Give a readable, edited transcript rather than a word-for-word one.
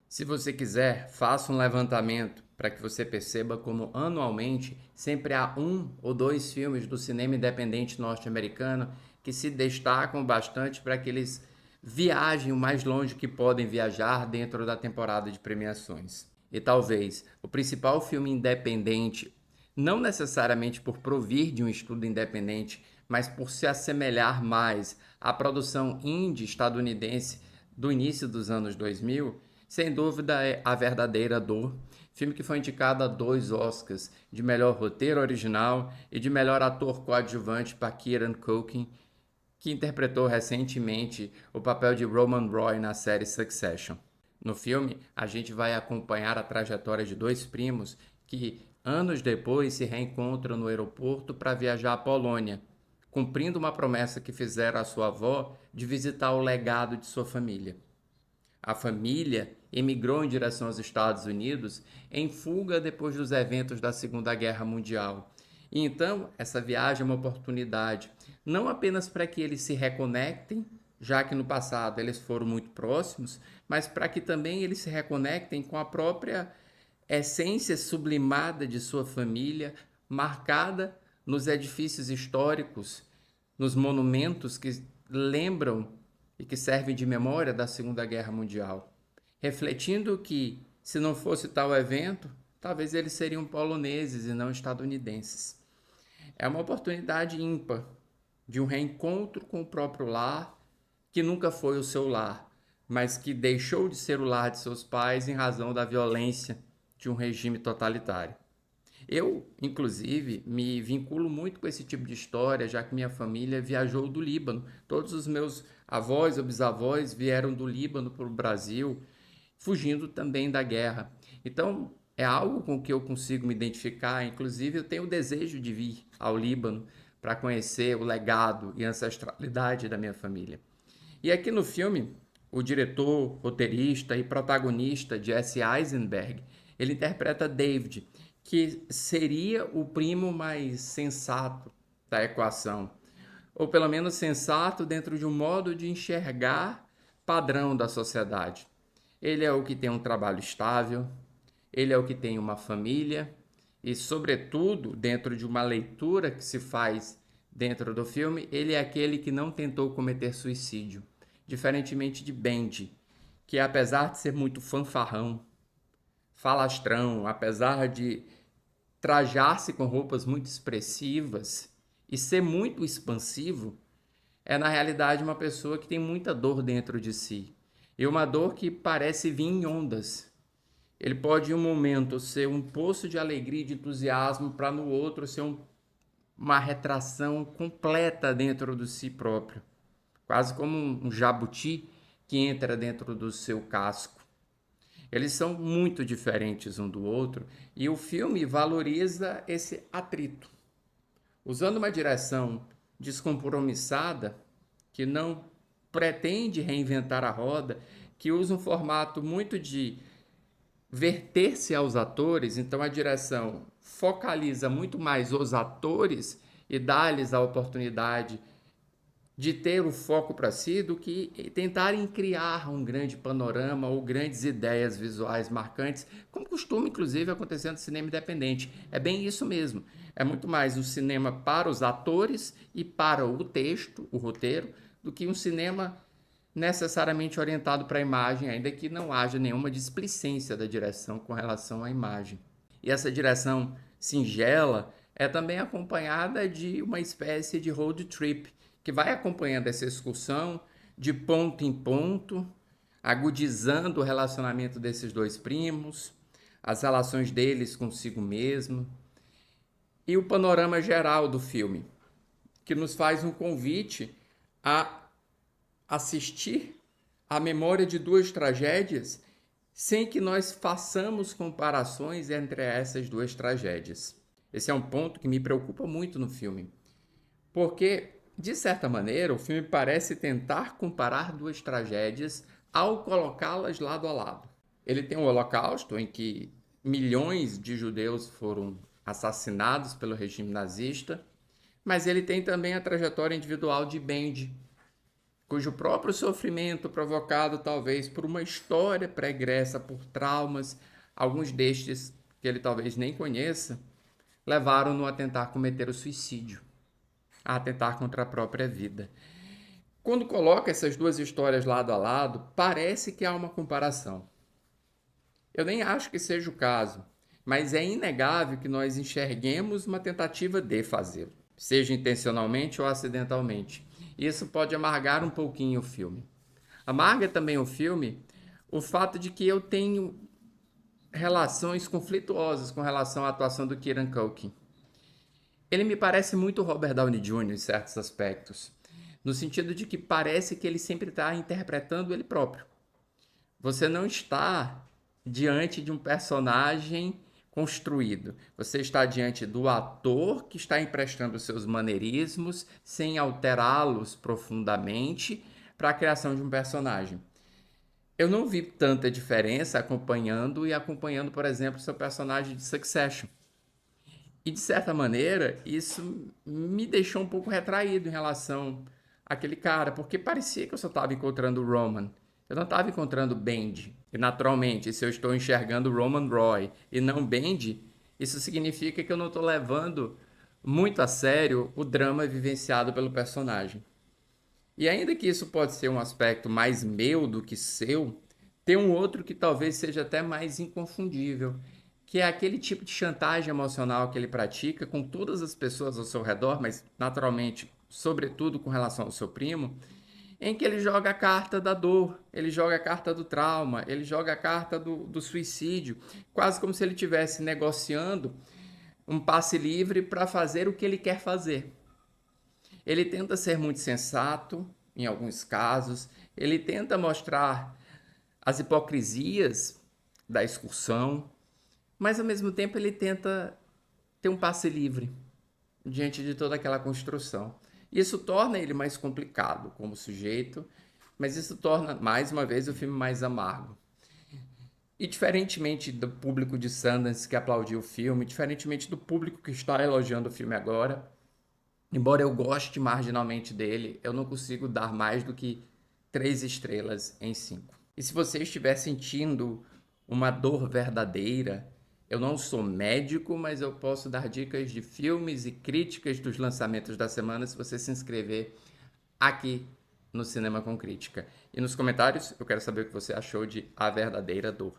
Se você quiser, faça um levantamento para que você perceba como anualmente sempre há um ou dois filmes do cinema independente norte-americano que se destacam bastante para que eles viajem o mais longe que podem viajar dentro da temporada de premiações. E talvez o principal filme independente, não necessariamente por provir de um estudo independente, mas por se assemelhar mais à produção indie estadunidense do início dos anos 2000, sem dúvida é A Verdadeira Dor, filme que foi indicado a 2 Oscars de melhor roteiro original e de melhor ator coadjuvante para Kieran Culkin, que interpretou recentemente o papel de Roman Roy na série Succession. No filme, a gente vai acompanhar a trajetória de dois primos que, anos depois, se reencontram no aeroporto para viajar à Polônia, cumprindo uma promessa que fizeram à sua avó de visitar o legado de sua família. A família emigrou em direção aos Estados Unidos em fuga depois dos eventos da Segunda Guerra Mundial. E então, essa viagem é uma oportunidade não apenas para que eles se reconectem, já que no passado eles foram muito próximos, mas para que também eles se reconectem com a própria essência sublimada de sua família, marcada nos edifícios históricos, nos monumentos que lembram e que servem de memória da Segunda Guerra Mundial, refletindo que, se não fosse tal evento, talvez eles seriam poloneses e não estadunidenses. É uma oportunidade ímpar de um reencontro com o próprio lar, que nunca foi o seu lar, mas que deixou de ser o lar de seus pais em razão da violência de um regime totalitário. Eu, inclusive, me vinculo muito com esse tipo de história, já que minha família viajou do Líbano. Todos os meus avós ou bisavós vieram do Líbano para o Brasil, fugindo também da guerra. Então, é algo com que eu consigo me identificar. Inclusive, eu tenho o desejo de vir ao Líbano para conhecer o legado e ancestralidade da minha família. E aqui no filme, o diretor, roteirista e protagonista Jesse Eisenberg, ele interpreta David, que seria o primo mais sensato da equação, ou pelo menos sensato dentro de um modo de enxergar padrão da sociedade. Ele é o que tem um trabalho estável, ele é o que tem uma família e, sobretudo, dentro de uma leitura que se faz dentro do filme, ele é aquele que não tentou cometer suicídio, diferentemente de Benji, que apesar de ser muito fanfarrão, falastrão, apesar de trajar-se com roupas muito expressivas e ser muito expansivo, é na realidade uma pessoa que tem muita dor dentro de si. E uma dor que parece vir em ondas. Ele pode em um momento ser um poço de alegria e de entusiasmo para no outro ser uma retração completa dentro de si próprio. Quase como um jabuti que entra dentro do seu casco. Eles são muito diferentes um do outro e o filme valoriza esse atrito. Usando uma direção descompromissada, que não pretende reinventar a roda, que usa um formato muito de verter-se aos atores, então a direção focaliza muito mais os atores e dá-lhes a oportunidade de ter o foco para si do que tentarem criar um grande panorama ou grandes ideias visuais marcantes, como costuma inclusive acontecer no cinema independente. É bem isso mesmo. É muito mais um cinema para os atores e para o texto, o roteiro, do que um cinema necessariamente orientado para a imagem, ainda que não haja nenhuma displicência da direção com relação à imagem. E essa direção singela é também acompanhada de uma espécie de road trip, que vai acompanhando essa excursão de ponto em ponto, agudizando o relacionamento desses dois primos, as relações deles consigo mesmo, e o panorama geral do filme, que nos faz um convite a assistir à memória de duas tragédias sem que nós façamos comparações entre essas duas tragédias. Esse é um ponto que me preocupa muito no filme, porque, de certa maneira, o filme parece tentar comparar duas tragédias ao colocá-las lado a lado. Ele tem o Holocausto, em que milhões de judeus foram assassinados pelo regime nazista, mas ele tem também a trajetória individual de Benji, cujo próprio sofrimento, provocado talvez por uma história pregressa, por traumas, alguns destes que ele talvez nem conheça, levaram-no a tentar cometer o suicídio, a atentar contra a própria vida. Quando coloca essas duas histórias lado a lado, parece que há uma comparação. Eu nem acho que seja o caso, mas é inegável que nós enxerguemos uma tentativa de fazê-lo, seja intencionalmente ou acidentalmente. Isso pode amargar um pouquinho o filme. Amarga também o filme o fato de que eu tenho relações conflituosas com relação à atuação do Kieran Culkin. Ele me parece muito Robert Downey Jr. em certos aspectos, no sentido de que parece que ele sempre está interpretando ele próprio. Você não está diante de um personagem construído. Você está diante do ator que está emprestando seus maneirismos sem alterá-los profundamente para a criação de um personagem. Eu não vi tanta diferença acompanhando, por exemplo, seu personagem de Succession. E, de certa maneira, isso me deixou um pouco retraído em relação àquele cara, porque parecia que eu só estava encontrando o Roman. Eu não estava encontrando o Benji. E, naturalmente, se eu estou enxergando o Roman Roy e não Benji, isso significa que eu não estou levando muito a sério o drama vivenciado pelo personagem. E ainda que isso pode ser um aspecto mais meu do que seu, tem um outro que talvez seja até mais inconfundível, que é aquele tipo de chantagem emocional que ele pratica com todas as pessoas ao seu redor, mas naturalmente, sobretudo com relação ao seu primo, em que ele joga a carta da dor, ele joga a carta do trauma, ele joga a carta do suicídio, quase como se ele estivesse negociando um passe livre para fazer o que ele quer fazer. Ele tenta ser muito sensato, em alguns casos, ele tenta mostrar as hipocrisias da excursão, mas ao mesmo tempo ele tenta ter um passe livre diante de toda aquela construção. Isso torna ele mais complicado como sujeito, mas isso torna, mais uma vez, o filme mais amargo. E diferentemente do público de Sundance que aplaudiu o filme, diferentemente do público que está elogiando o filme agora, embora eu goste marginalmente dele, eu não consigo dar mais do que 3 estrelas em 5. E se você estiver sentindo uma dor verdadeira, eu não sou médico, mas eu posso dar dicas de filmes e críticas dos lançamentos da semana se você se inscrever aqui no Cinema com Crítica. E nos comentários eu quero saber o que você achou de A Verdadeira Dor.